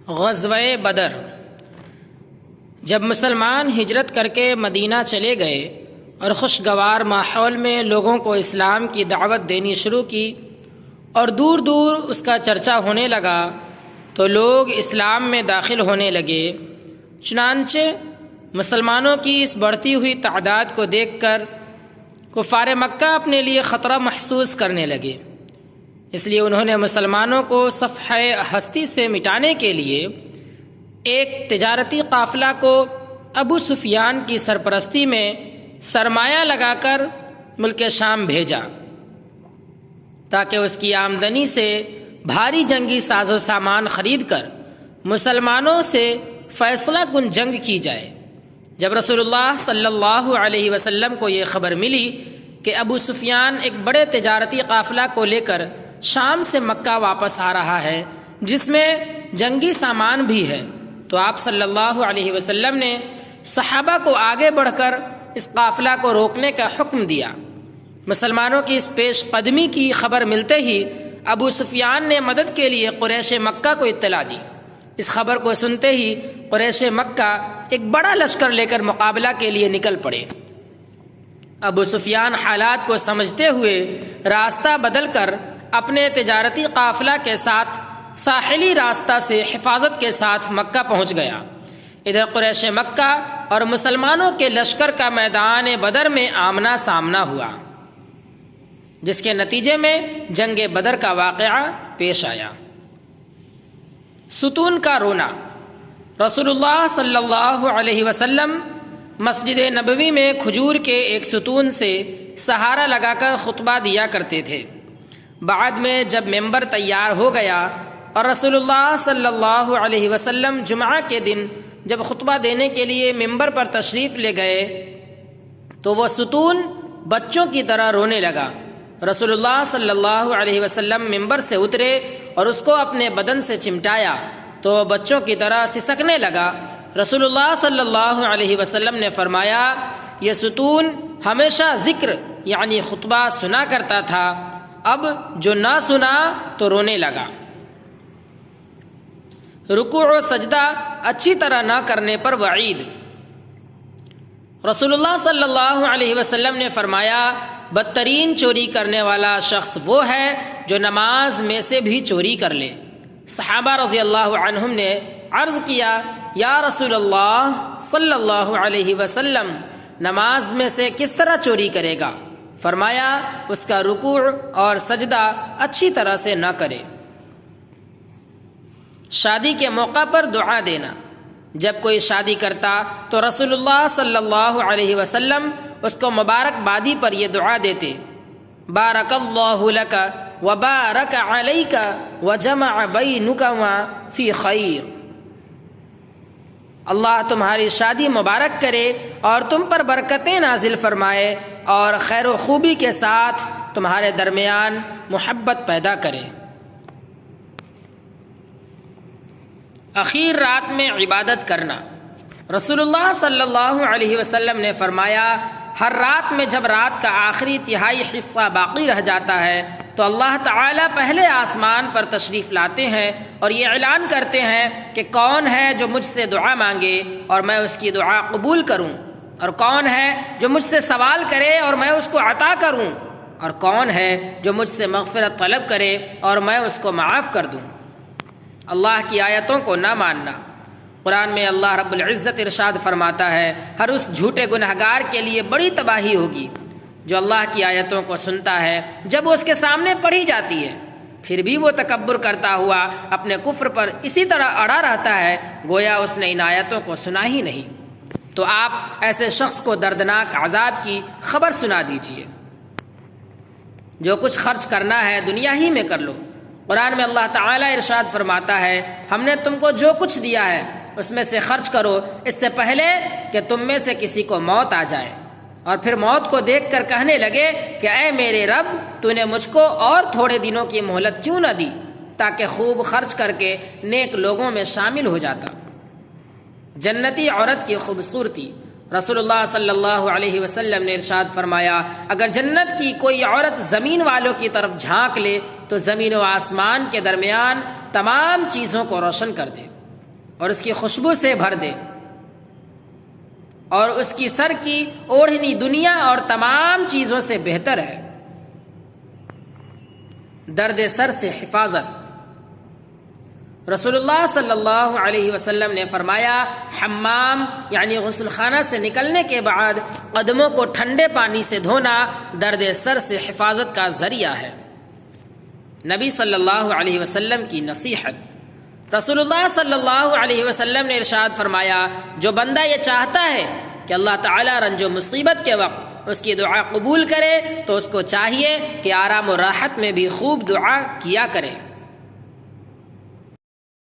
غزوہ بدر۔ جب مسلمان ہجرت کر کے مدینہ چلے گئے اور خوشگوار ماحول میں لوگوں کو اسلام کی دعوت دینی شروع کی اور دور دور اس کا چرچا ہونے لگا تو لوگ اسلام میں داخل ہونے لگے۔ چنانچہ مسلمانوں کی اس بڑھتی ہوئی تعداد کو دیکھ کر کفار مکہ اپنے لیے خطرہ محسوس کرنے لگے، اس لیے انہوں نے مسلمانوں کو صفحہ ہستی سے مٹانے کے لیے ایک تجارتی قافلہ کو ابو سفیان کی سرپرستی میں سرمایہ لگا کر ملک شام بھیجا تاکہ اس کی آمدنی سے بھاری جنگی ساز و سامان خرید کر مسلمانوں سے فیصلہ کن جنگ کی جائے۔ جب رسول اللہ صلی اللہ علیہ وسلم کو یہ خبر ملی کہ ابو سفیان ایک بڑے تجارتی قافلہ کو لے کر شام سے مکہ واپس آ رہا ہے جس میں جنگی سامان بھی ہے، تو آپ صلی اللہ علیہ وسلم نے صحابہ کو آگے بڑھ کر اس قافلہ کو روکنے کا حکم دیا۔ مسلمانوں کی اس پیش قدمی کی خبر ملتے ہی ابو سفیان نے مدد کے لیے قریش مکہ کو اطلاع دی۔ اس خبر کو سنتے ہی قریش مکہ ایک بڑا لشکر لے کر مقابلہ کے لیے نکل پڑے۔ ابو سفیان حالات کو سمجھتے ہوئے راستہ بدل کر اپنے تجارتی قافلہ کے ساتھ ساحلی راستہ سے حفاظت کے ساتھ مکہ پہنچ گیا۔ ادھر قریش مکہ اور مسلمانوں کے لشکر کا میدان بدر میں آمنا سامنا ہوا، جس کے نتیجے میں جنگ بدر کا واقعہ پیش آیا۔ ستون کا رونا۔ رسول اللہ صلی اللہ علیہ وسلم مسجد نبوی میں کھجور کے ایک ستون سے سہارا لگا کر خطبہ دیا کرتے تھے۔ بعد میں جب ممبر تیار ہو گیا اور رسول اللہ صلی اللہ علیہ وسلم جمعہ کے دن جب خطبہ دینے کے لیے ممبر پر تشریف لے گئے تو وہ ستون بچوں کی طرح رونے لگا۔ رسول اللہ صلی اللہ علیہ وسلم ممبر سے اترے اور اس کو اپنے بدن سے چمٹایا تو وہ بچوں کی طرح سسکنے لگا۔ رسول اللہ صلی اللہ علیہ وسلم نے فرمایا، یہ ستون ہمیشہ ذکر یعنی خطبہ سنا کرتا تھا، اب جو نہ سنا تو رونے لگا۔ رکوع و سجدہ اچھی طرح نہ کرنے پر وعید۔ رسول اللہ صلی اللہ علیہ وسلم نے فرمایا، بدترین چوری کرنے والا شخص وہ ہے جو نماز میں سے بھی چوری کر لے۔ صحابہ رضی اللہ عنہم نے عرض کیا، یا رسول اللہ صلی اللہ علیہ وسلم، نماز میں سے کس طرح چوری کرے گا؟ فرمایا، اس کا رکوع اور سجدہ اچھی طرح سے نہ کرے۔ شادی کے موقع پر دعا دینا۔ جب کوئی شادی کرتا تو رسول اللہ صلی اللہ علیہ وسلم اس کو مبارکبادی پر یہ دعا دیتے، بارک اللہ لک وبارک علیک وجمع بینک فی خیر۔ اللہ تمہاری شادی مبارک کرے اور تم پر برکتیں نازل فرمائے اور خیر و خوبی کے ساتھ تمہارے درمیان محبت پیدا کرے۔ اخیر رات میں عبادت کرنا۔ رسول اللہ صلی اللہ علیہ وسلم نے فرمایا، ہر رات میں جب رات کا آخری تہائی حصہ باقی رہ جاتا ہے تو اللہ تعالیٰ پہلے آسمان پر تشریف لاتے ہیں اور یہ اعلان کرتے ہیں کہ کون ہے جو مجھ سے دعا مانگے اور میں اس کی دعا قبول کروں، اور کون ہے جو مجھ سے سوال کرے اور میں اس کو عطا کروں، اور کون ہے جو مجھ سے مغفرت طلب کرے اور میں اس کو معاف کر دوں۔ اللہ کی آیتوں کو نہ ماننا۔ قرآن میں اللہ رب العزت ارشاد فرماتا ہے، ہر اس جھوٹے گنہگار کے لیے بڑی تباہی ہوگی جو اللہ کی آیتوں کو سنتا ہے جب وہ اس کے سامنے پڑھی جاتی ہے، پھر بھی وہ تکبر کرتا ہوا اپنے کفر پر اسی طرح اڑا رہتا ہے گویا اس نے ان آیتوں کو سنا ہی نہیں۔ تو آپ ایسے شخص کو دردناک عذاب کی خبر سنا دیجیے۔ جو کچھ خرچ کرنا ہے دنیا ہی میں کر لو۔ قرآن میں اللہ تعالیٰ ارشاد فرماتا ہے، ہم نے تم کو جو کچھ دیا ہے اس میں سے خرچ کرو اس سے پہلے کہ تم میں سے کسی کو موت آ جائے اور پھر موت کو دیکھ کر کہنے لگے کہ اے میرے رب، تو نے مجھ کو اور تھوڑے دنوں کی مہلت کیوں نہ دی تاکہ خوب خرچ کر کے نیک لوگوں میں شامل ہو جاتا۔ جنتی عورت کی خوبصورتی۔ رسول اللہ صلی اللہ علیہ وسلم نے ارشاد فرمایا، اگر جنت کی کوئی عورت زمین والوں کی طرف جھانک لے تو زمین و آسمان کے درمیان تمام چیزوں کو روشن کر دے۔ اور اس کی خوشبو سے بھر دے، اور اس کی سر کی اوڑھنی دنیا اور تمام چیزوں سے بہتر ہے۔ درد سر سے حفاظت۔ رسول اللہ صلی اللہ علیہ وسلم نے فرمایا، حمام یعنی غسل خانہ سے نکلنے کے بعد قدموں کو ٹھنڈے پانی سے دھونا درد سر سے حفاظت کا ذریعہ ہے۔ نبی صلی اللہ علیہ وسلم کی نصیحت۔ رسول اللہ صلی اللہ علیہ وسلم نے ارشاد فرمایا، جو بندہ یہ چاہتا ہے کہ اللہ تعالیٰ رنج و مصیبت کے وقت اس کی دعا قبول کرے تو اس کو چاہیے کہ آرام و راحت میں بھی خوب دعا کیا کرے۔